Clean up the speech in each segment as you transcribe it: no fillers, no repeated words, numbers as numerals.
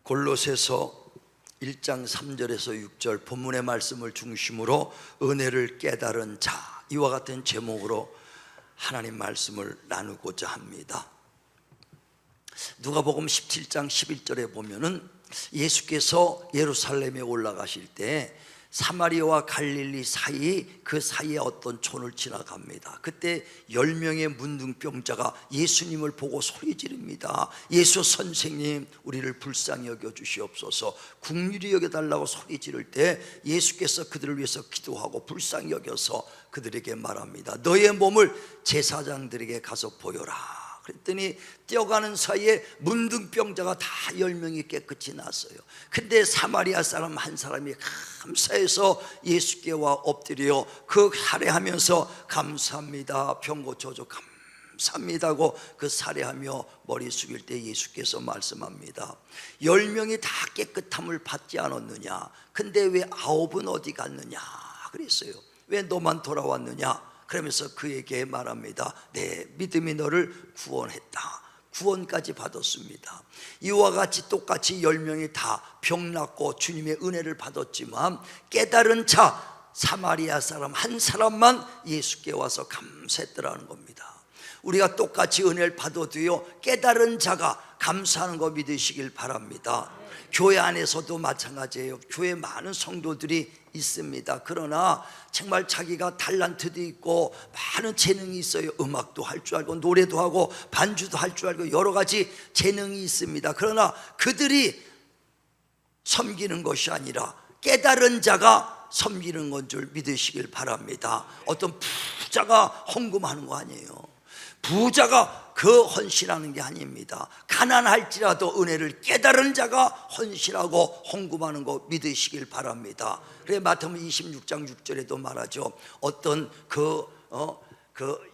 골로새서 1장 3절에서 6절 본문의 말씀을 중심으로 은혜를 깨달은 자, 이와 같은 제목으로 하나님 말씀을 나누고자 합니다. 누가복음 17장 11절에 보면은 예수께서 예루살렘에 올라가실 때 사마리아와 갈릴리 사이, 그 사이에 어떤 촌을 지나갑니다. 그때 10명의 문둥병자가 예수님을 보고 소리 지릅니다. 예수 선생님, 우리를 불쌍히 여겨 주시옵소서. 긍휼히 여겨달라고 소리 지를 때 예수께서 그들을 위해서 기도하고 불쌍히 여겨서 그들에게 말합니다. 너의 몸을 제사장들에게 가서 보여라. 그랬더니 뛰어가는 사이에 문둥병자가 다 10명이 깨끗이 났어요. 근데 사마리아 사람 한 사람이 감사해서 예수께 와 엎드려 그 살해하면서 감사합니다, 병 고쳐줘 감사합니다고 그 살해하며 머리 숙일 때 예수께서 말씀합니다. 10명이 다 깨끗함을 받지 않았느냐? 근데 왜 9은 어디 갔느냐? 그랬어요. 왜 너만 돌아왔느냐? 그러면서 그에게 말합니다. 내 믿음이 너를 구원했다. 구원까지 받았습니다. 이와 같이 똑같이 10명이 다 병났고 주님의 은혜를 받았지만 깨달은 자 사마리아 사람 한 사람만 예수께 와서 감사했더라는 겁니다. 우리가 똑같이 은혜를 받아도요, 깨달은 자가 감사하는 거 믿으시길 바랍니다. 교회 안에서도 마찬가지예요. 교회 많은 성도들이 있습니다. 그러나 정말 자기가 달란트도 있고 많은 재능이 있어요. 음악도 할 줄 알고 노래도 하고 반주도 할 줄 알고 여러 가지 재능이 있습니다. 그러나 그들이 섬기는 것이 아니라 깨달은 자가 섬기는 건 줄 믿으시길 바랍니다. 어떤 부자가 헌금하는 거 아니에요. 부자가 그 헌신하는 게 아닙니다. 가난할지라도 은혜를 깨달은 자가 헌신하고 헌금하는 거 믿으시길 바랍니다. 그래 마태복음 26장 6절에도 말하죠. 어떤 그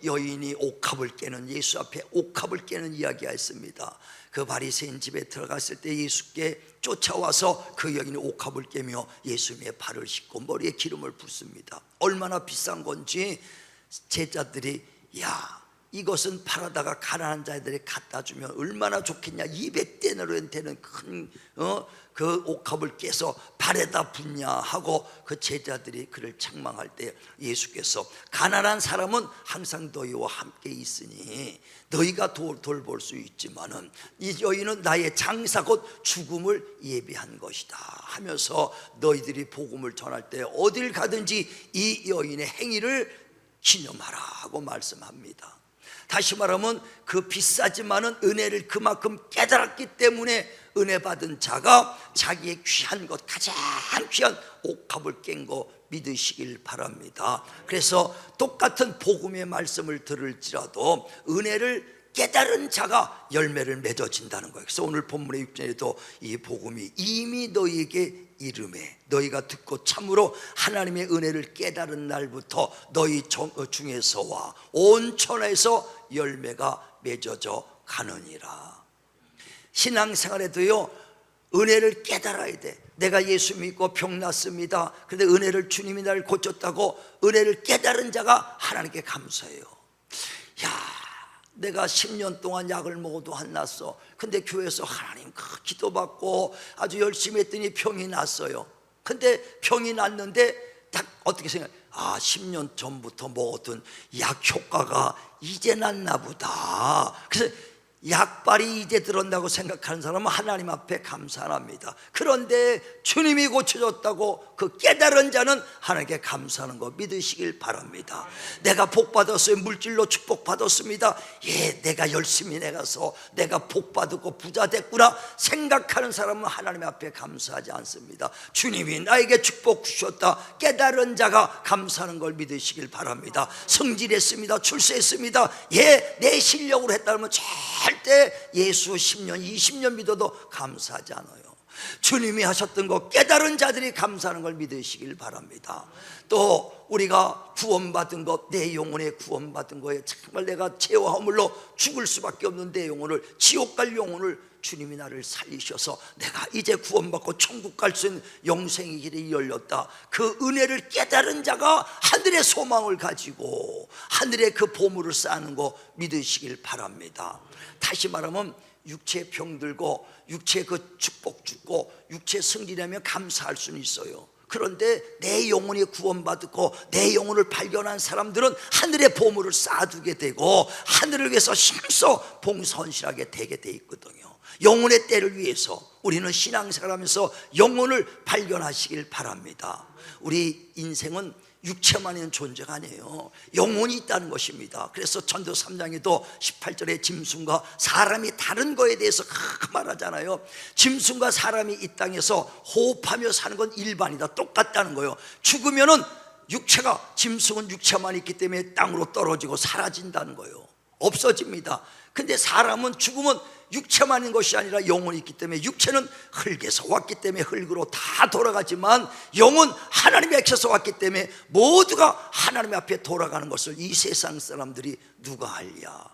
여인이 옥합을 깨는, 예수 앞에 옥합을 깨는 이야기가 있습니다. 그 바리새인 집에 들어갔을 때 예수께 쫓아와서 그 여인이 옥합을 깨며 예수님의 발을 씻고 머리에 기름을 붓습니다. 얼마나 비싼 건지 제자들이 이것은 팔아다가 가난한 자들이 갖다 주면 얼마나 좋겠냐, 200데나리온 되는 큰 그 옥합을 깨서 발에다 붓냐 하고 그 제자들이 그를 책망할 때 예수께서 가난한 사람은 항상 너희와 함께 있으니 너희가 돌볼 수 있지만은 이 여인은 나의 장사 곧 죽음을 예비한 것이다 하면서 너희들이 복음을 전할 때 어딜 가든지 이 여인의 행위를 기념하라 하고 말씀합니다. 다시 말하면 그 비싸지만은 은혜를 그만큼 깨달았기 때문에 은혜 받은 자가 자기의 귀한 것, 가장 귀한 옥합을 깬 거 믿으시길 바랍니다. 그래서 똑같은 복음의 말씀을 들을지라도 은혜를 깨달은 자가 열매를 맺어진다는 거예요. 그래서 오늘 본문의 6절에도 이 복음이 이미 너희에게 이름에 너희가 듣고 참으로 하나님의 은혜를 깨달은 날부터 너희 중에서와 온 천하에서 열매가 맺어져 가느니라. 신앙생활에도요, 은혜를 깨달아야 돼. 내가 예수 믿고 병 났습니다. 그런데 은혜를, 주님이 나를 고쳤다고 은혜를 깨달은 자가 하나님께 감사해요. 내가 10년 동안 약을 먹어도 안 났어. 근데 교회에서 하나님 기도받고 아주 열심히 했더니 병이 났어요. 근데 병이 났는데 딱 어떻게 생각해? 10년 전부터 먹었던 약 효과가 이제 났나 보다. 그래서 약발이 이제 들었다고 생각하는 사람은 하나님 앞에 감사합니다. 그런데 주님이 고쳐줬다고 그 깨달은 자는 하나님께 감사하는 거 믿으시길 바랍니다. 내가 복 받았어요. 물질로 축복 받았습니다. 내가 열심히 내가서 내가 복 받고 부자 됐구나 생각하는 사람은 하나님 앞에 감사하지 않습니다. 주님이 나에게 축복 주셨다 깨달은 자가 감사하는 걸 믿으시길 바랍니다. 성질했습니다. 출세했습니다. 내 실력으로 했다면 절대 예수 10년 20년 믿어도 감사하지 않아요. 주님이 하셨던 것 깨달은 자들이 감사하는 걸 믿으시길 바랍니다. 또 우리가 구원받은 것, 내 영혼에 구원받은 거에 정말 내가 죄와 허물로 죽을 수밖에 없는 내 영혼을, 지옥 갈 영혼을 주님이 나를 살리셔서 내가 이제 구원받고 천국 갈 수 있는 영생의 길이 열렸다. 그 은혜를 깨달은 자가 하늘의 소망을 가지고 하늘의 그 보물을 쌓는 거 믿으시길 바랍니다. 다시 말하면 육체 병들고 육체 그 축복 주고 육체 승리하면 감사할 수는 있어요. 그런데 내 영혼이 구원받고 내 영혼을 발견한 사람들은 하늘의 보물을 쌓아두게 되고 하늘을 위해서 힘써 봉선실하게 되게 돼 있거든요. 영혼의 때를 위해서 우리는 신앙생활하면서 영혼을 발견하시길 바랍니다. 우리 인생은 육체만 있는 존재가 아니에요. 영혼이 있다는 것입니다. 그래서 전도 3장에도 18절에 짐승과 사람이 다른 거에 대해서 말하잖아요. 짐승과 사람이 이 땅에서 호흡하며 사는 건 일반이다, 똑같다는 거예요. 죽으면은 육체가, 짐승은 육체만 있기 때문에 땅으로 떨어지고 사라진다는 거예요. 없어집니다. 근데 사람은 죽으면 육체만 있는 것이 아니라 영혼이 있기 때문에, 육체는 흙에서 왔기 때문에 흙으로 다 돌아가지만 영은 하나님의 앞에서 왔기 때문에 모두가 하나님 앞에 돌아가는 것을 이 세상 사람들이 누가 알랴.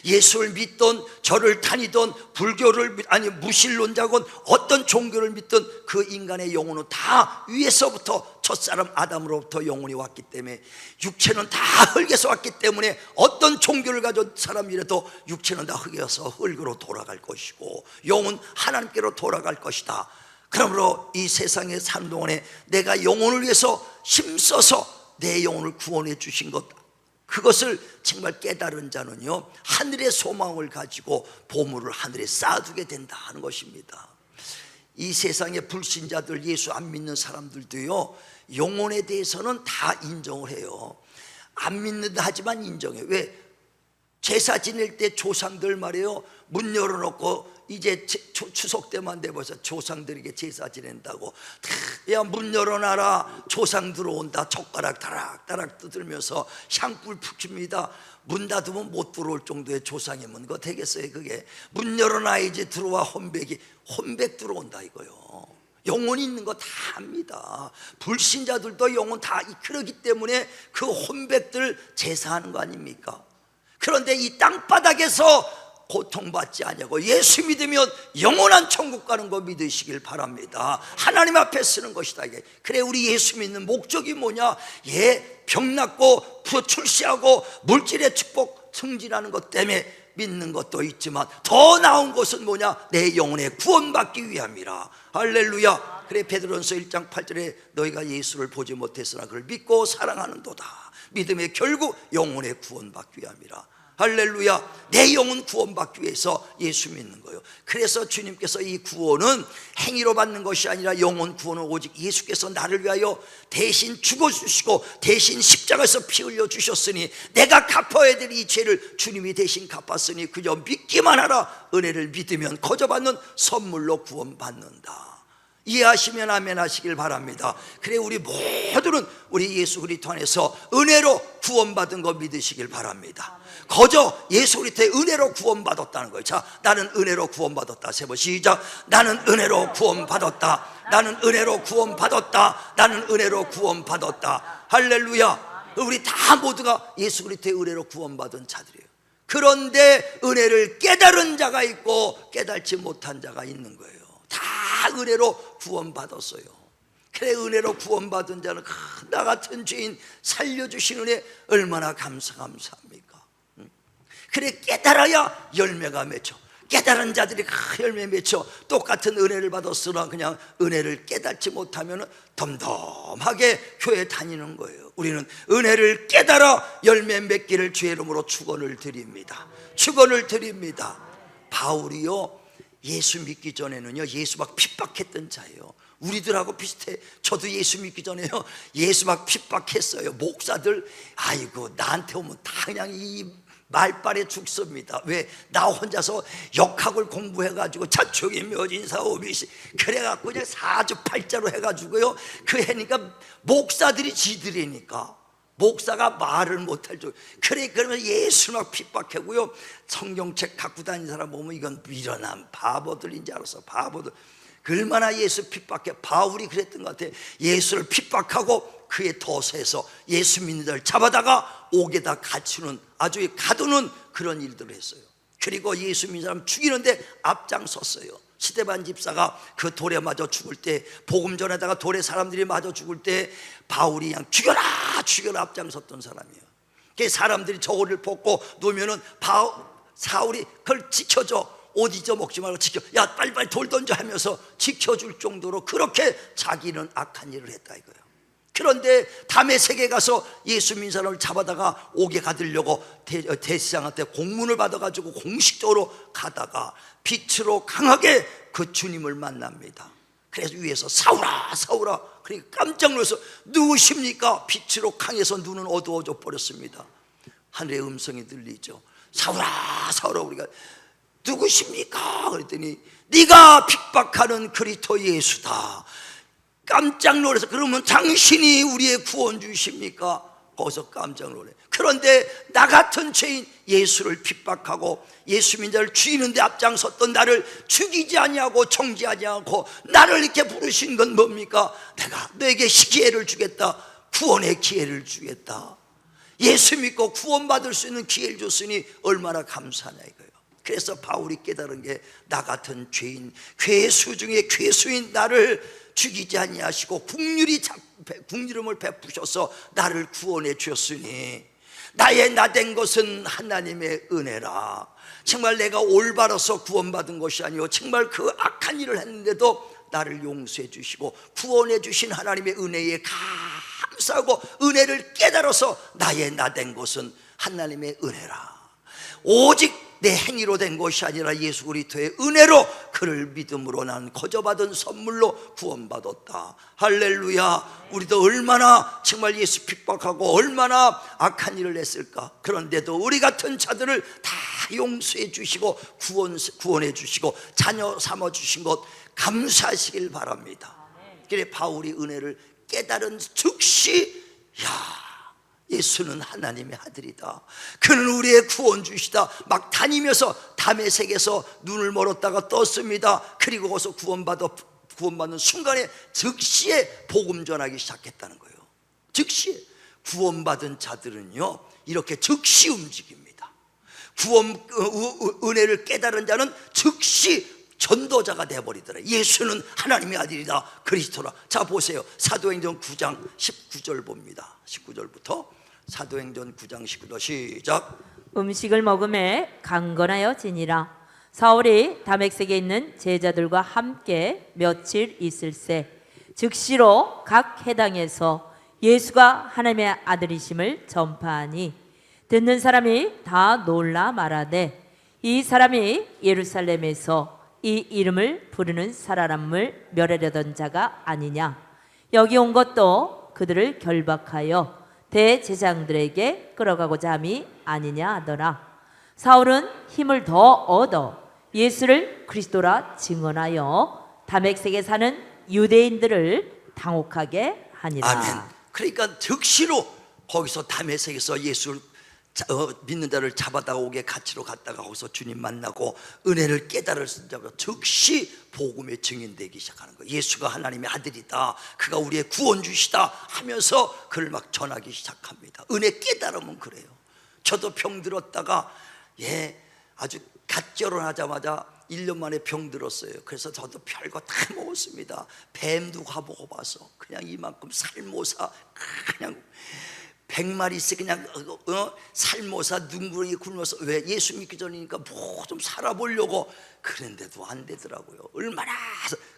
예수를 믿던, 저를 다니던, 불교를 아니 무신론자건 어떤 종교를 믿던 그 인간의 영혼은 다 위에서부터 첫사람 아담으로부터 영혼이 왔기 때문에, 육체는 다 흙에서 왔기 때문에 어떤 종교를 가진 사람이라도 육체는 다 흙에서 흙으로 돌아갈 것이고 영은 하나님께로 돌아갈 것이다. 그러므로 이 세상에 사는 동안에 내가 영혼을 위해서 힘써서 내 영혼을 구원해 주신 것, 그것을 정말 깨달은 자는요 하늘의 소망을 가지고 보물을 하늘에 쌓아두게 된다 하는 것입니다. 이 세상의 불신자들, 예수 안 믿는 사람들도요 영혼에 대해서는 다 인정을 해요. 안 믿는다 하지만 인정해요. 왜? 제사 지낼 때 조상들 말이에요, 문 열어놓고 이제 추석 때만 돼봐서 조상들에게 제사 지낸다고, 야 문 열어놔라, 조상 들어온다, 젓가락 다락다락 뜯으면서 향불 푹힙니다. 문 닫으면 못 들어올 정도의 조상이면 그거 되겠어요? 그게 문 열어놔야지 들어와. 혼백 들어온다 이거요. 영혼이 있는 거 다 압니다. 불신자들도 영혼 다 그러기 때문에 그 혼백들 제사하는 거 아닙니까? 그런데 이 땅바닥에서 고통받지 않냐고, 예수 믿으면 영원한 천국 가는 거 믿으시길 바랍니다. 하나님 앞에 쓰는 것이다 이게. 그래, 우리 예수 믿는 목적이 뭐냐? 병 낫고 출세하고 물질의 축복 승진하는 것 때문에 믿는 것도 있지만 더 나은 것은 뭐냐? 내 영혼의 구원받기 위함이라. 할렐루야. 그래, 베드로전서 1장 8절에 너희가 예수를 보지 못했으나 그를 믿고 사랑하는도다. 믿음의 결국 영혼의 구원받기 위함이라. 할렐루야. 내 영혼 구원받기 위해서 예수 믿는 거예요. 그래서 주님께서 이 구원은 행위로 받는 것이 아니라 영혼 구원은 오직 예수께서 나를 위하여 대신 죽어주시고 대신 십자가에서 피 흘려 주셨으니 내가 갚아야 될 이 죄를 주님이 대신 갚았으니 그저 믿기만 하라. 은혜를 믿으면 거저 받는 선물로 구원받는다. 이해하시면 아멘 하시길 바랍니다. 그래, 우리 모두는 우리 예수 그리스도 안에서 은혜로 구원받은 거 믿으시길 바랍니다. 거저 예수 그리스도의 은혜로 구원받았다는 거예요. 자, 나는 은혜로 구원받았다. 세 번 시작. 나는 은혜로 구원받았다. 나는 은혜로 구원받았다. 나는 은혜로 구원받았다. 할렐루야. 우리 다 모두가 예수 그리스도의 은혜로 구원받은 자들이에요. 그런데 은혜를 깨달은 자가 있고 깨달지 못한 자가 있는 거예요. 다 은혜로 구원받았어요. 그래, 은혜로 구원받은 자는 나 같은 죄인 살려주신 은혜 얼마나 감사합니까? 그래, 깨달아야 열매가 맺혀. 깨달은 자들이 열매 맺혀. 똑같은 은혜를 받았으나 그냥 은혜를 깨닫지 못하면 덤덤하게 교회 다니는 거예요. 우리는 은혜를 깨달아 열매 맺기를 주의 이름으로 축원을 드립니다. 축원을 드립니다. 바울이요, 예수 믿기 전에는요 예수 막 핍박했던 자예요. 우리들하고 비슷해. 저도 예수 믿기 전에요 예수 막 핍박했어요. 목사들 아이고 나한테 오면 다 그냥 이 말빨에 죽습니다. 왜? 나 혼자서 역학을 공부해가지고 자축이 묘진사 오비시 그래갖고 그냥 사주팔자로 해가지고요 그 해니까 목사들이 지들이니까 목사가 말을 못할 줄. 그래, 그러면 예수 막 핍박하고요. 성경책 갖고 다니는 사람 보면 이건 미련한 바보들인 줄 알았어. 바보들. 얼마나 예수 핍박해. 바울이 그랬던 것 같아. 예수를 핍박하고 그의 도서에서 예수 믿는 자를 잡아다가 옥에다 갇히는, 아주 가두는 그런 일들을 했어요. 그리고 예수 믿는 사람 죽이는데 앞장섰어요. 스데반 집사가 그 돌에 맞아 죽을 때, 복음 전에다가 돌에 사람들이 맞아 죽을 때 바울이 그냥 죽여라 앞장섰던 사람이에요. 그 사람들이 저울을 벗고 놓으면은 사울이 그걸 지켜줘. 옷 잊어먹지 말고 지켜, 야 빨리빨리 돌 던져 하면서 지켜줄 정도로 그렇게 자기는 악한 일을 했다 이거예요. 그런데 다메섹에 가서 예수 믿는 사람을 잡아다가 옥에 가두려고 대제사장한테 공문을 받아가지고 공식적으로 가다가 빛으로 강하게 그 주님을 만납니다. 그래서 위에서 사울아 사울아, 그러니까 깜짝 놀라서 누구십니까? 빛으로 강해서 눈은 어두워져 버렸습니다. 하늘의 음성이 들리죠. 사울아 사울아, 우리가 누구십니까? 그랬더니 네가 핍박하는 그리스도 예수다. 깜짝 놀라서 그러면 당신이 우리의 구원주십니까? 거기서 깜짝 놀래. 그런데 나 같은 죄인 예수를 핍박하고 예수 믿는 자를 죽이는데 앞장섰던 나를 죽이지 아니하고 정죄하지 않고 나를 이렇게 부르신 건 뭡니까? 내가 너에게 기회를 주겠다. 구원의 기회를 주겠다. 예수 믿고 구원받을 수 있는 기회를 줬으니 얼마나 감사하냐 이거예요. 그래서 바울이 깨달은 게 나 같은 죄인, 괴수 중에 괴수인 나를 죽이지 아니하시고 국률을 베푸셔서 나를 구원해 주셨으니 나의 나된 것은 하나님의 은혜라. 정말 내가 올바라서 구원받은 것이 아니요 정말 그 악한 일을 했는데도 나를 용서해 주시고 구원해 주신 하나님의 은혜에 감사하고 은혜를 깨달아서 나의 나된 것은 하나님의 은혜라. 오직 내 행위로 된 것이 아니라 예수 그리스도의 은혜로 그를 믿음으로 난 거저받은 선물로 구원받았다. 할렐루야. 우리도 얼마나 정말 예수 핍박하고 얼마나 악한 일을 했을까. 그런데도 우리 같은 자들을 다 용서해 주시고 구원해 주시고 자녀 삼아 주신 것 감사하시길 바랍니다. 그래 바울이 은혜를 깨달은 즉시 예수는 하나님의 아들이다. 그는 우리의 구원주시다. 막 다니면서 다메섹에서 눈을 멀었다가 떴습니다. 그리고 거기서 구원받는 순간에 즉시에 복음 전하기 시작했다는 거예요. 즉시에. 구원받은 자들은요 이렇게 즉시 움직입니다. 은혜를 깨달은 자는 즉시 전도자가 되어버리더라. 예수는 하나님의 아들이다. 그리스도라. 자 보세요. 사도행전 9장 19절 봅니다. 19절부터 사도행전 9장 19절 시작. 음식을 먹음에 강건하여 지니라. 사울이 다메섹에 있는 제자들과 함께 며칠 있을새 즉시로 각 해당에서 예수가 하나님의 아들이심을 전파하니 듣는 사람이 다 놀라 말하되 이 사람이 예루살렘에서 이 이름을 부르는 사람을 멸하려던 자가 아니냐. 여기 온 것도 그들을 결박하여 대제사장들에게 끌어가고자 함이 아니냐 하더라. 사울은 힘을 더 얻어 예수를 그리스도라 증언하여 다메섹에 사는 유대인들을 당혹하게 하니라. 아멘. 그러니까 즉시로 거기서 다메섹에서 예수를 믿는 자를 잡아다 오게 갇히러 갔다가 거기서 주님 만나고 은혜를 깨달았을 때 즉시 복음의 증인되기 시작하는 거예요. 예수가 하나님의 아들이다, 그가 우리의 구원주시다 하면서 그를 막 전하기 시작합니다. 은혜 깨달으면 그래요. 저도 병 들었다가 아주 갓 결혼하자마자 1년 만에 병 들었어요. 그래서 저도 별거 다 먹었습니다. 뱀도 가보고 봐서 그냥 이만큼 살모사 그냥 100마리씩 그냥 살모사 눈구렁이 굶어서 왜 예수 믿기 전이니까 뭐 좀 살아보려고 그런데도 안 되더라고요. 얼마나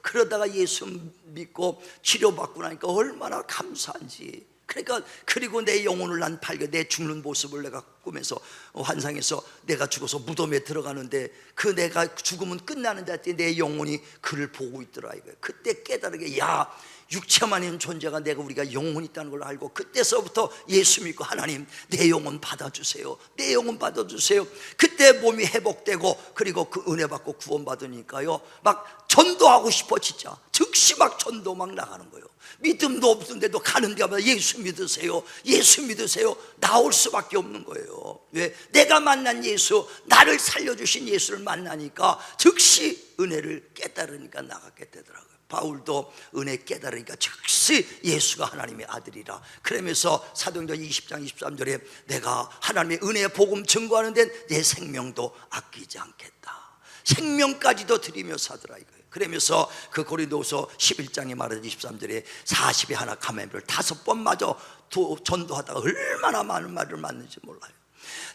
그러다가 예수 믿고 치료받고 나니까 얼마나 감사한지. 그러니까 그리고 내 영혼을 난 발견, 내 죽는 모습을 내가 꿈에서 환상에서 내가 죽어서 무덤에 들어가는데 그 내가 죽으면 끝나는 데 내 영혼이 그를 보고 있더라 이거예요. 그때 깨달은 야 육체만 있는 존재가 내가 우리가 영혼이 있다는 걸 알고 그때서부터 예수 믿고 하나님 내 영혼 받아주세요, 내 영혼 받아주세요. 그때 몸이 회복되고 그리고 그 은혜 받고 구원받으니까요 막 전도하고 싶어. 진짜 즉시 막 전도 막 나가는 거예요. 믿음도 없는데도 가는 데마다 예수 믿으세요, 예수 믿으세요 나올 수밖에 없는 거예요. 왜? 내가 만난 예수, 나를 살려주신 예수를 만나니까 즉시 은혜를 깨달으니까 나가게 되더라고요. 바울도 은혜 깨달으니까 즉시 예수가 하나님의 아들이라 그러면서 사도행전 20장 23절에 내가 하나님의 은혜의 복음 증거하는 데 내 생명도 아끼지 않겠다, 생명까지도 드리며 사더라 이거예요. 그러면서 그 고린도후서 11장에 말하는 23절에 40에 하나 가면을 5번 마저 전도하다가 얼마나 많은 말을 맞는지 몰라요.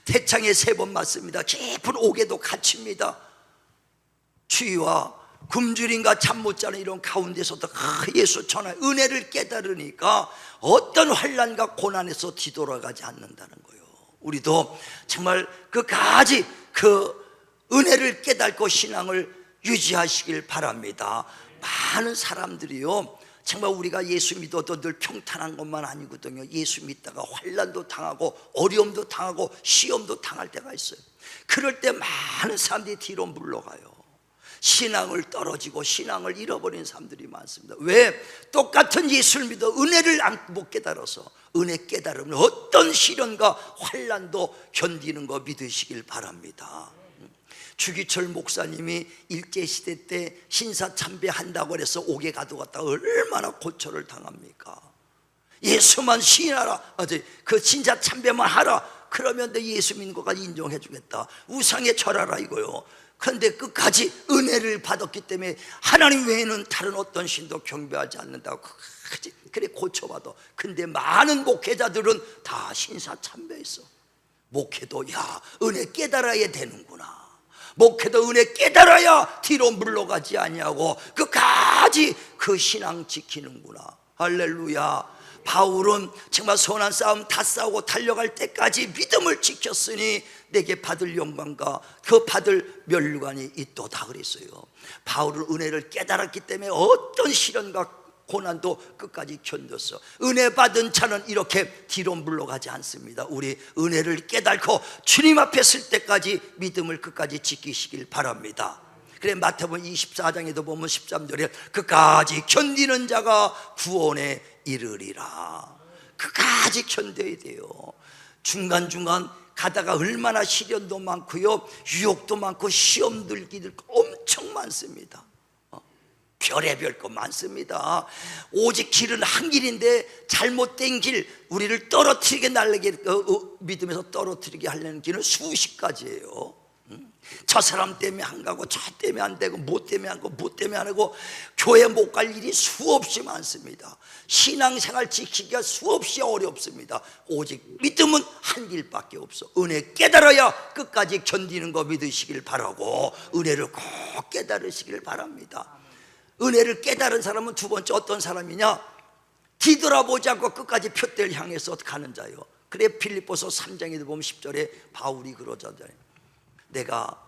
태창에 3번 맞습니다. 깊은 옥에도 갇힙니다. 추위와 굶주림과 잠 못 자는 이런 가운데서도 예수 전하 은혜를 깨달으니까 어떤 환난과 고난에서 뒤돌아가지 않는다는 거예요. 우리도 정말 끝까지 그 은혜를 깨닫고 신앙을 유지하시길 바랍니다. 많은 사람들이요 정말 우리가 예수 믿어도 늘 평탄한 것만 아니거든요. 예수 믿다가 환난도 당하고 어려움도 당하고 시험도 당할 때가 있어요. 그럴 때 많은 사람들이 뒤로 물러가요. 신앙을 떨어지고 신앙을 잃어버린 사람들이 많습니다. 왜? 똑같은 예수를 믿어 은혜를 못 깨달아서 은혜 깨달으면 어떤 시련과 환난도 견디는 거 믿으시길 바랍니다. 주기철 목사님이 일제시대 때 신사참배한다고 해서 옥에 가둬갔다 얼마나 고초를 당합니까? 예수만 시인하라, 그 신사참배만 하라, 그러면 내 예수 믿는 것까지 인정해 주겠다, 우상에 절하라 이거요. 그런데 끝까지 은혜를 받았기 때문에 하나님 외에는 다른 어떤 신도 경배하지 않는다고 그래 고쳐봐도. 근데 많은 목회자들은 다 신사참배했어. 목회도 야 은혜 깨달아야 되는구나, 목회도 은혜 깨달아야 뒤로 물러가지 아니하고 끝까지 그 신앙 지키는구나. 할렐루야. 바울은 정말 선한 싸움 다 싸우고 달려갈 때까지 믿음을 지켰으니 내게 받을 영광과 그 받을 멸관이 있도다 그랬어요. 바울은 은혜를 깨달았기 때문에 어떤 시련과 고난도 끝까지 견뎠어. 은혜 받은 자는 이렇게 뒤로 물러가지 않습니다. 우리 은혜를 깨닫고 주님 앞에 설 때까지 믿음을 끝까지 지키시길 바랍니다. 그래 마태복음 24장에도 보면 13절에 끝까지 견디는 자가 구원에 이르리라. 끝까지 견뎌야 돼요. 중간중간 가다가 얼마나 시련도 많고요, 유혹도 많고 시험 들기도 엄청 많습니다. 별의별 거 많습니다. 오직 길은 한 길인데 잘못된 길, 우리를 떨어뜨리게 날리게 믿음에서 떨어뜨리게 하려는 길은 수십 가지예요. 저 사람 때문에 안 가고 저 때문에 안 되고 뭐 때문에 안 가고 뭐 때문에 안 하고 교회 못 갈 일이 수없이 많습니다. 신앙생활 지키기가 수없이 어렵습니다. 오직 믿음은 한 길밖에 없어. 은혜 깨달아야 끝까지 견디는 거 믿으시길 바라고 은혜를 꼭 깨달으시길 바랍니다. 은혜를 깨달은 사람은 두 번째 어떤 사람이냐? 뒤돌아보지 않고 끝까지 표대를 향해서 가는 자요. 그래 빌립보서 3장에 보면 10절에 바울이 그러잖아요. 내가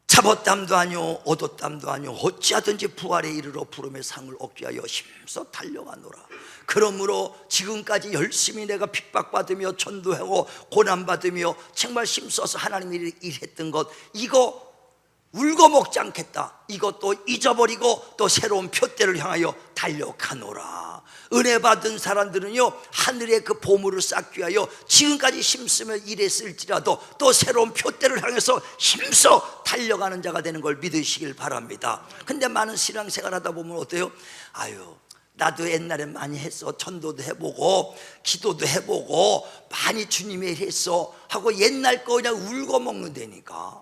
잡았담도 아니오 얻었담도 아니오 어찌하든지 부활에 이르러 부름의 상을 얻기 위하여 힘써 달려가노라. 그러므로 지금까지 열심히 내가 핍박받으며 전도하고 고난받으며 정말 힘써서 하나님이 일했던 것, 이거 울고 먹지 않겠다. 이것도 잊어버리고 또 새로운 표대를 향하여 달려가노라. 은혜 받은 사람들은요 하늘의 그 보물을 쌓기 위하여 지금까지 힘쓰며 일했을지라도 또 새로운 표대를 향해서 힘써 달려가는 자가 되는 걸 믿으시길 바랍니다. 근데 많은 신앙생활 하다 보면 어때요? 아유 나도 옛날에 많이 했어. 전도도 해보고 기도도 해보고 많이 주님의 일 했어 하고 옛날 거 그냥 울고 먹는다니까.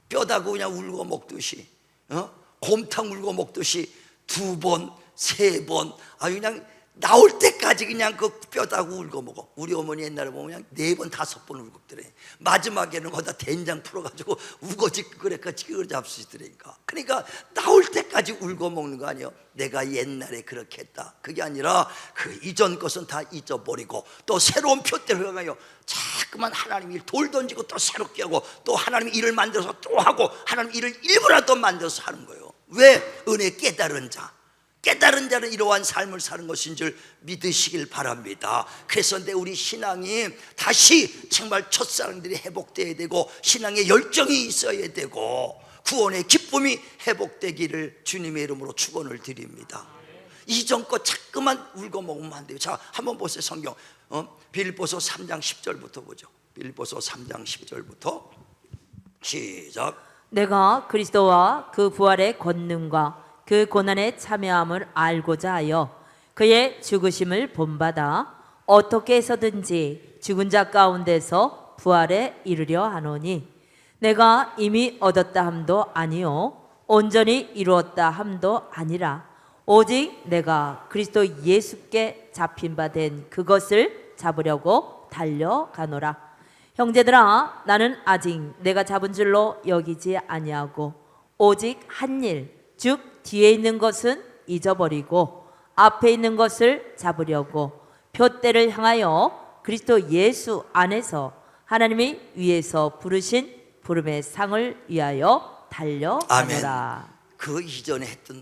뼈다구 그냥 울고 먹듯이, 곰탕 울고 먹듯이 두 번, 세 번, 그냥 나올 때까지 그냥 그 뼈다구 울고 먹어. 우리 어머니 옛날에 보면 그냥 네 번, 다섯 번 울고 그래. 마지막에는 거기다 된장 풀어가지고 우거지 그래까 찌그러 잡수시더라니까. 그러니까 나올 때까지 울고 먹는 거 아니에요? 내가 옛날에 그렇게 했다. 그게 아니라 그 이전 것은 다 잊어버리고 또 새로운 표대를 향하여 자꾸만 하나님 일 돌 던지고 또 새롭게 하고 또 하나님 일을 만들어서 또 하고 하나님 일을 일부라도 만들어서 하는 거예요. 왜? 은혜 깨달은 자, 깨달은 자는 이러한 삶을 사는 것인 줄 믿으시길 바랍니다. 그래서 우리 신앙이 다시 정말 첫사랑들이 회복되어야 되고 신앙의 열정이 있어야 되고 구원의 기쁨이 회복되기를 주님의 이름으로 축원을 드립니다. 이전 거 자꾸만 울고 먹으면 안 돼요. 자, 한번 보세요. 성경 빌립보서 3장 10절부터 보죠. 빌립보서 3장 10절부터 시작. 내가 그리스도와 그 부활의 권능과 그 고난에 참여함을 알고자 하여 그의 죽으심을 본받아 어떻게 해서든지 죽은 자 가운데서 부활에 이르려 하노니 내가 이미 얻었다 함도 아니요 온전히 이루었다 함도 아니라 오직 내가 그리스도 예수께 잡힌 바 된 그것을 잡으려고 달려가노라. 형제들아 나는 아직 내가 잡은 줄로 여기지 아니하고 오직 한 일, 즉 뒤에 있는 것은 잊어버리고 앞에 있는 것을 잡으려고 표대를 향하여 그리스도 예수 안에서 하나님이 위에서 부르신 부름의 상을 위하여 달려가노라. 그 이전에 했던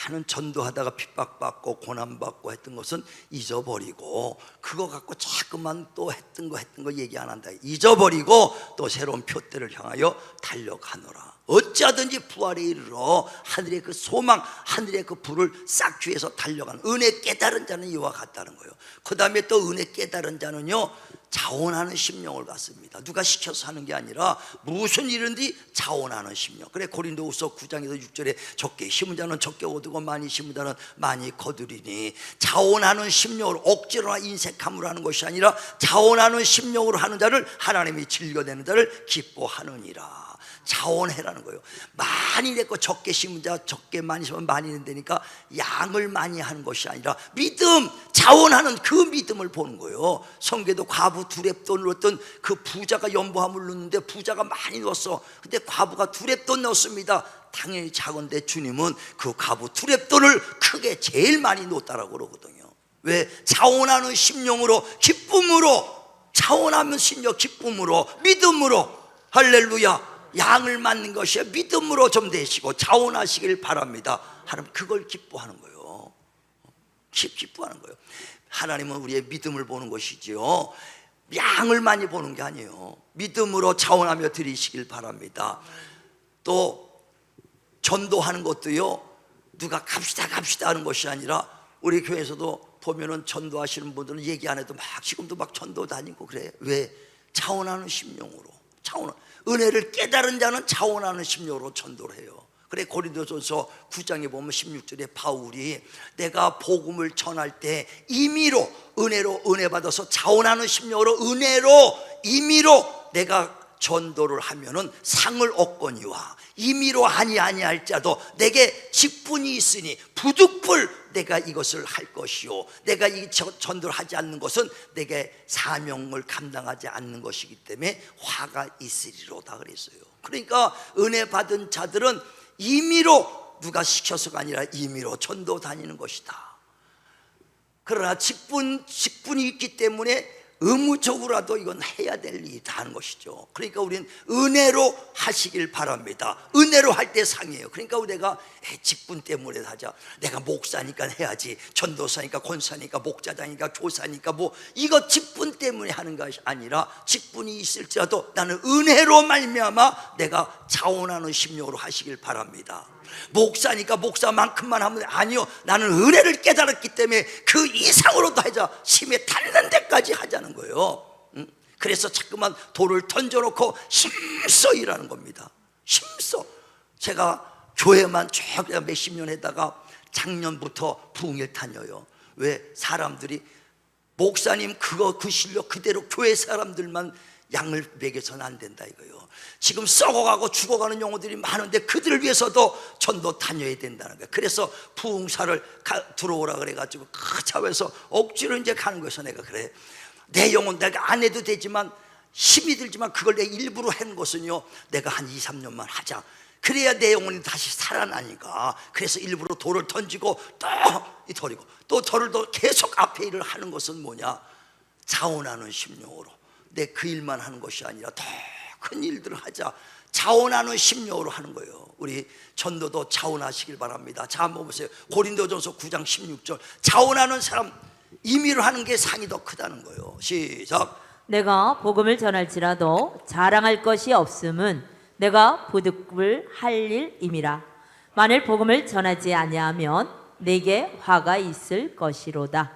많은 전도하다가 핍박받고 고난받고 했던 것은 잊어버리고 그거 갖고 자꾸만 또 했던 거 얘기 안 한다. 잊어버리고 또 새로운 표대를 향하여 달려가노라. 어찌하든지 부활에 이르러 하늘의 그 소망, 하늘의 그 불을 싹 쥐에서 달려가는 은혜 깨달은 자는 이와 같다는 거예요. 그 다음에 또 은혜 깨달은 자는요, 자원하는 심령을 갖습니다. 누가 시켜서 하는 게 아니라 무슨 일인지 자원하는 심령. 그래 고린도후서 9장에서 6절에 적게 심은 자는 적게 얻고 많이 심은 자는 많이 거두리니, 자원하는 심령으로 억지로나 인색함으로 하는 것이 아니라 자원하는 심령으로 하는 자를 하나님이 즐겨내는 자를 기뻐하느니라. 자원해라는 거예요. 많이 냈고 적게 심은 자 적게 많이 심으면 많이 낸다니까 양을 많이 하는 것이 아니라 믿음, 자원하는 그 믿음을 보는 거예요. 성계도 과부 두렙돈 넣었던 그 부자가 연보함을 넣는데 부자가 많이 넣었어. 근데 과부가 두렙돈 넣었습니다. 당연히 작은데 주님은 그 과부 두렙돈을 크게 제일 많이 넣었다라고 그러거든요. 왜? 자원하는 심령으로, 기쁨으로, 자원하면 심령, 기쁨으로, 믿음으로. 할렐루야. 양을 맞는 것이 믿음으로 좀 되시고 자원하시길 바랍니다. 하나님 그걸 기뻐하는 거예요. 기뻐하는 거예요. 하나님은 우리의 믿음을 보는 것이지요, 양을 많이 보는 게 아니에요. 믿음으로 자원하며 드리시길 바랍니다. 또 전도하는 것도요, 누가 갑시다 하는 것이 아니라 우리 교회에서도 보면은 전도하시는 분들은 얘기 안 해도 막 지금도 막 전도 다니고 그래. 왜? 자원하는 심령으로. 은혜를 깨달은 자는 자원하는 심령으로 전도를 해요. 그래 고린도전서 9장에 보면 16절에 바울이 내가 복음을 전할 때 임의로 은혜로 은혜 받아서 자원하는 심령으로 은혜로 임의로 내가 전도를 하면은 상을 얻거니와 임의로 아니할 자도 내게 직분이 있으니 부득불 내가 이것을 할 것이요, 내가 이 전도를 하지 않는 것은 내게 사명을 감당하지 않는 것이기 때문에 화가 있으리로다 그랬어요. 그러니까 은혜 받은 자들은 임의로, 누가 시켜서가 아니라 임의로 전도 다니는 것이다. 그러나 직분이 있기 때문에 의무적으로라도 이건 해야 될 일이다 하는 것이죠. 그러니까 우리는 은혜로 하시길 바랍니다. 은혜로 할 때 상이에요. 그러니까 우리가 직분 때문에 하자, 내가 목사니까 해야지, 전도사니까 권사니까 목자장이니까 교사니까 뭐 이거 직분 때문에 하는 것이 아니라 직분이 있을지라도 나는 은혜로 말미암아 내가 자원하는 심령으로 하시길 바랍니다. 목사니까 목사만큼만 하면 아니요, 나는 은혜를 깨달았기 때문에 그 이상으로도 하자, 심에 닿는 데까지 하자는 거예요. 그래서 자꾸만 돌을 던져놓고 힘써 일하는 겁니다. 힘써. 제가 교회만 쭉 몇십 년 했다가 작년부터 부흥회 다녀요. 왜? 사람들이 목사님 그 실력 그대로 교회 사람들만 양을 먹여서는 안 된다 이거예요. 지금 썩어가고 죽어가는 영혼들이 많은데 그들을 위해서도 전도 다녀야 된다는 거예요. 그래서 부흥사를 들어오라 그래가지고 그 차에서 억지로 이제 가는 거에서 내가 그래, 내 영혼 내가 안 해도 되지만 힘이 들지만 그걸 내 일부러 한 것은요, 내가 한 2, 3년만 하자. 그래야 내 영혼이 다시 살아나니까. 그래서 일부러 돌을 던지고 또 던지고 또 돌을 더 계속 앞에 일을 하는 것은 뭐냐? 자원하는 심령으로 내 그 일만 하는 것이 아니라 더 큰 일들을 하자, 자원하는 심령으로 하는 거예요. 우리 전도도 자원하시길 바랍니다. 자, 한번 보세요. 고린도전서 9장 16절. 자원하는 사람 임의로 하는 게 상이 더 크다는 거예요. 시작. 내가 복음을 전할지라도 자랑할 것이 없음은 내가 부득불 할 일임이라. 만일 복음을 전하지 아니하면 내게 화가 있을 것이로다.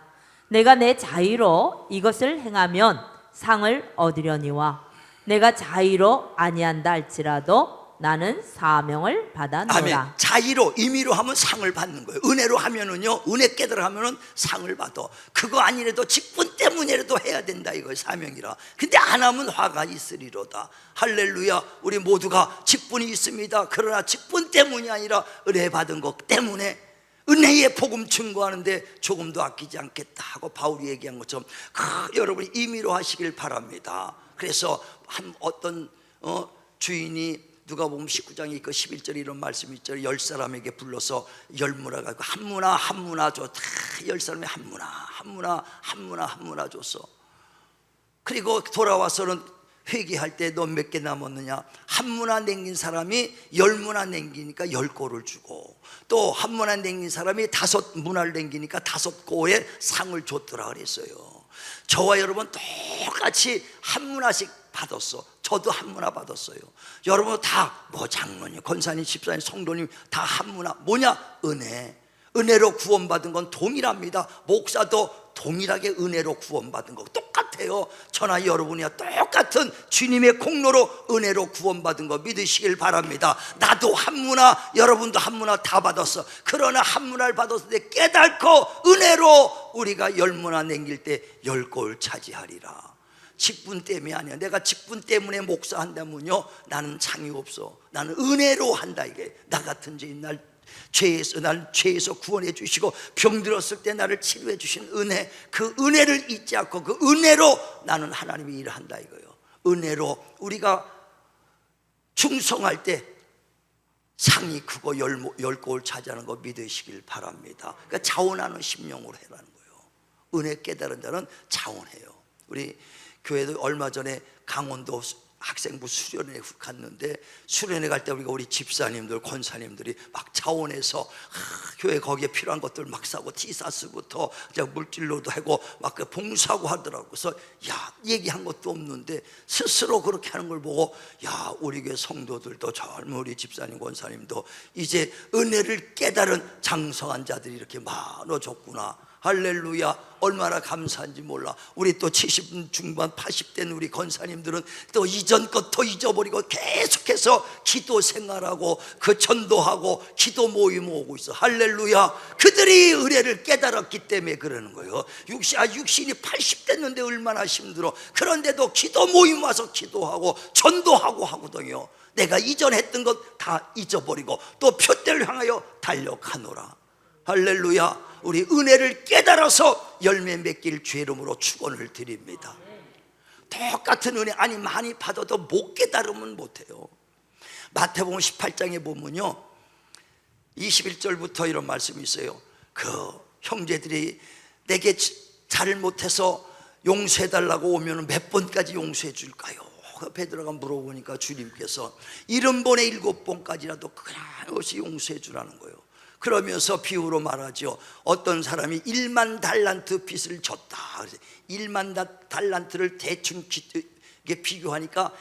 내가 내 자의로 이것을 행하면 상을 얻으려니와 내가 자의로 아니한다 할지라도 나는 사명을 받아노라. 아멘. 자의로 임의로 하면 상을 받는 거예요. 은혜로 하면은요, 은혜 깨달아 하면은 상을 받아. 그거 아니라도 직분 때문이라도 해야 된다 이거예요. 사명이라. 근데 안 하면 화가 있으리로다. 할렐루야. 우리 모두가 직분이 있습니다. 그러나 직분 때문이 아니라 은혜 받은 것 때문에 은혜의 복음 증거하는데 조금도 아끼지 않겠다 하고 바울이 얘기한 것처럼 여러분이 임의로 하시길 바랍니다. 그래서 어떤 주인이 누가복음 19장에 그 11절에 이런 말씀이 있죠. 10사람에게 불러서 열무라가 한 문화 줘. 다 10사람이 한 문화 줬어. 그리고 돌아와서는 회개할 때 너 몇 개 남았느냐? 한 문화 남긴 사람이 10문화 남기니까 10고를 주고, 또 한 문화 남긴 사람이 5문화를 남기니까 5고의 상을 줬더라 그랬어요. 저와 여러분 똑같이 한 문화씩 받았어. 저도 한 문화 받았어요. 여러분 다 뭐 장로님, 권사님, 집사님, 성도님 다 한 문화. 뭐냐? 은혜로 구원받은 건 동일합니다. 목사도 동일하게 은혜로 구원받은 거 똑같아요. 저나 여러분이야 똑같은 주님의 공로로 은혜로 구원받은 거 믿으시길 바랍니다. 나도 한 문화, 여러분도 한 문화 다 받았어. 그러나 한 문화를 받았을 때 깨닫고 은혜로 우리가 10문화 남길 때 10골 차지하리라. 직분 때문이 아니야. 내가 직분 때문에 목사한다면요, 나는 창이 없어. 나는 은혜로 한다. 이게 나 같은 죄인 날 죄에서 구원해 주시고 병 들었을 때 나를 치료해 주신 은혜, 그 은혜를 잊지 않고 그 은혜로 나는 하나님의 일을 한다 이거예요. 은혜로 우리가 충성할 때 상이 크고 10골 차지하는 거 믿으시길 바랍니다. 그러니까 자원하는 심령으로 해라는 거예요. 은혜 깨달은 자는 자원해요. 우리 교회도 얼마 전에 강원도 학생부 수련회 갔는데, 수련회 갈 때 우리 집사님들, 권사님들이 막 자원해서 교회 거기에 필요한 것들 막 사고, 티사스부터 물질로도 하고 막 봉사하고 하더라고. 그래서 야, 얘기한 것도 없는데 스스로 그렇게 하는 걸 보고, 야, 우리 교회 성도들도 젊은 우리 집사님, 권사님도 이제 은혜를 깨달은 장성한 자들이 이렇게 많아졌구나. 할렐루야. 얼마나 감사한지 몰라. 우리 또 70 중반 80된 우리 권사님들은 또 이전 것도 잊어버리고 계속해서 기도 생활하고 그 전도하고 기도 모임 오고 있어. 할렐루야. 그들이 은혜를 깨달았기 때문에 그러는 거예요. 육신이 80 됐는데 얼마나 힘들어. 그런데도 기도 모임 와서 기도하고 전도하고 하거든요. 내가 이전 했던 것 다 잊어버리고 또 표대를 향하여 달려가노라. 할렐루야. 우리 은혜를 깨달아서 열매 맺길 주의 이름으로 축원을 드립니다. 똑같은 은혜, 아니 많이 받아도 못 깨달으면 못해요. 마태복음 18장에 보면요, 21절부터 이런 말씀이 있어요. 그 형제들이 내게 잘못해서 용서해달라고 오면 몇 번까지 용서해 줄까요? 베드로가 물어보니까 주님께서 70번에 7번까지라도 끊임없이 용서해 주라는 거예요. 그러면서 비유로 말하죠. 어떤 사람이 1만 달란트 빚을 졌다. 1만 달란트를 대충 비교하니까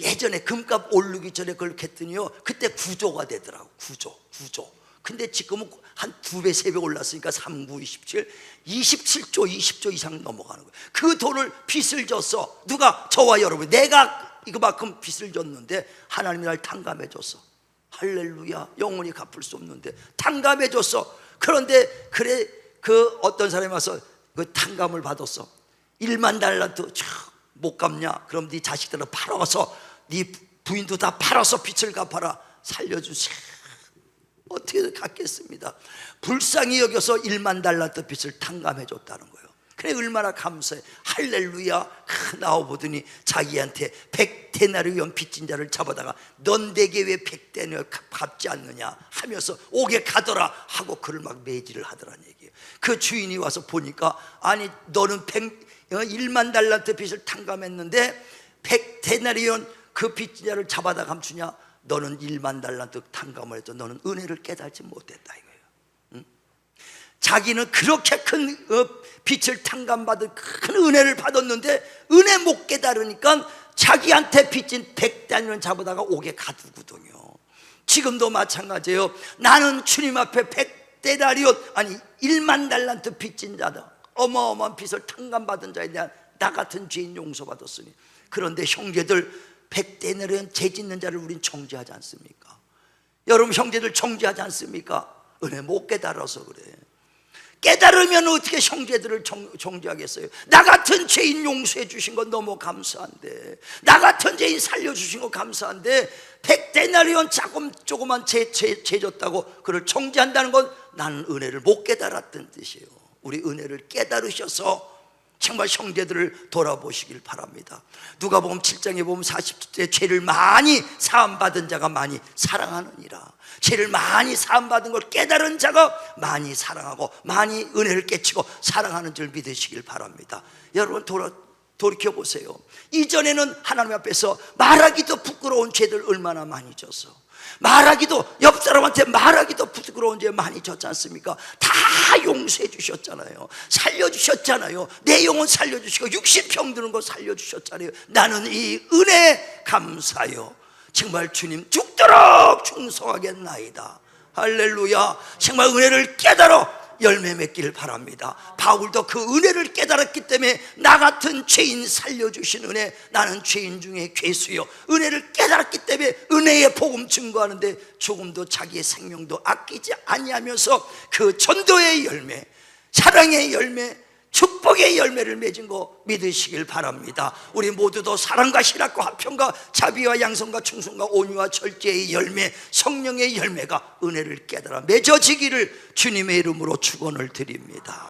예전에 금값 오르기 전에 그렇게 했더니요, 그때 9조가 되더라고. 9조. 근데 지금은 한 2배, 3배 올랐으니까 3, 9, 27, 27조, 20조 이상 넘어가는 거예요. 그 돈을 빚을 졌어. 누가? 저와 여러분. 내가 이거만큼 빚을 졌는데 하나님이 날 탕감해 줬어. 할렐루야. 영원히 갚을 수 없는데 탕감해 줬어. 그런데 그래, 그 어떤 사람이 와서 그 탕감을 받았어. 1만 달란트 못 갚냐? 그럼 네 자식들은 팔아서, 네 부인도 다 팔아서 빚을 갚아라. 살려주세요. 어떻게 갚겠습니다. 불쌍히 여겨서 1만 달란트 빚을 탕감해 줬다는 거예요. 그래, 얼마나 감사해. 할렐루야. 나와보더니 자기한테 100데나리온 빚진 자를 잡아다가 넌 내게 왜 100데나리온 갚지 않느냐 하면서 옥에 가더라 하고 그를 막 매질을 하더라는 얘기예요. 그 주인이 와서 보니까, 아니 너는 1만 달란트 빚을 탕감했는데 100데나리온 그 빚진 자를 잡아다 감추냐? 너는 1만 달란트 탕감을 해도 너는 은혜를 깨달지 못했다 이거예요. 응? 자기는 그렇게 큰 빛을 탕감받은 큰 은혜를 받았는데 은혜 못 깨달으니까 자기한테 빚진 100데나리온 잡아다가 옥에 가두거든요. 지금도 마찬가지예요. 나는 주님 앞에 100데나리온, 아니 1만 달란트 빚진 자다. 어마어마한 빚을 탕감받은 자에 대한 나 같은 죄인 용서받았으니. 그런데 형제들, 100데나리온 죄 짓는 자를 우린 정죄하지 않습니까? 여러분 형제들 정죄하지 않습니까? 은혜 못 깨달아서 그래. 깨달으면 어떻게 형제들을 정죄하겠어요? 나 같은 죄인 용서해 주신 건 너무 감사한데, 나 같은 죄인 살려주신 거 감사한데 100데나리온 조그만 죄 졌다고 그를 정죄한다는 건 나는 은혜를 못 깨달았던 뜻이에요. 우리 은혜를 깨달으셔서 정말 형제들을 돌아보시길 바랍니다. 누가복음 7장에 보면 40대 죄를 많이 사함받은 자가 많이 사랑하느니라. 죄를 많이 사함받은 걸 깨달은 자가 많이 사랑하고 많이 은혜를 깨치고 사랑하는 줄 믿으시길 바랍니다. 여러분 돌이켜보세요. 이전에는 하나님 앞에서 말하기도 부끄러운 죄들 얼마나 많이 졌어. 말하기도, 옆 사람한테 말하기도 부끄러운 죄 많이 졌지 않습니까? 다 용서해 주셨잖아요. 살려주셨잖아요. 내 영혼 살려주시고 60평 드는 거 살려주셨잖아요. 나는 이 은혜 감사요. 정말 주님 죽도록 충성하겠나이다. 할렐루야. 정말 은혜를 깨달아 열매 맺기를 바랍니다. 바울도 그 은혜를 깨달았기 때문에 나 같은 죄인 살려주신 은혜, 나는 죄인 중에 괴수요, 은혜를 깨달았기 때문에 은혜의 복음 증거하는데 조금도 자기의 생명도 아끼지 아니하면서 그 전도의 열매, 사랑의 열매, 축복의 열매를 맺은 거 믿으시길 바랍니다. 우리 모두도 사랑과 희락과 화평과 자비와 양성과 충성과 온유와 절제의 열매, 성령의 열매가 은혜를 깨달아 맺어지기를 주님의 이름으로 축원을 드립니다.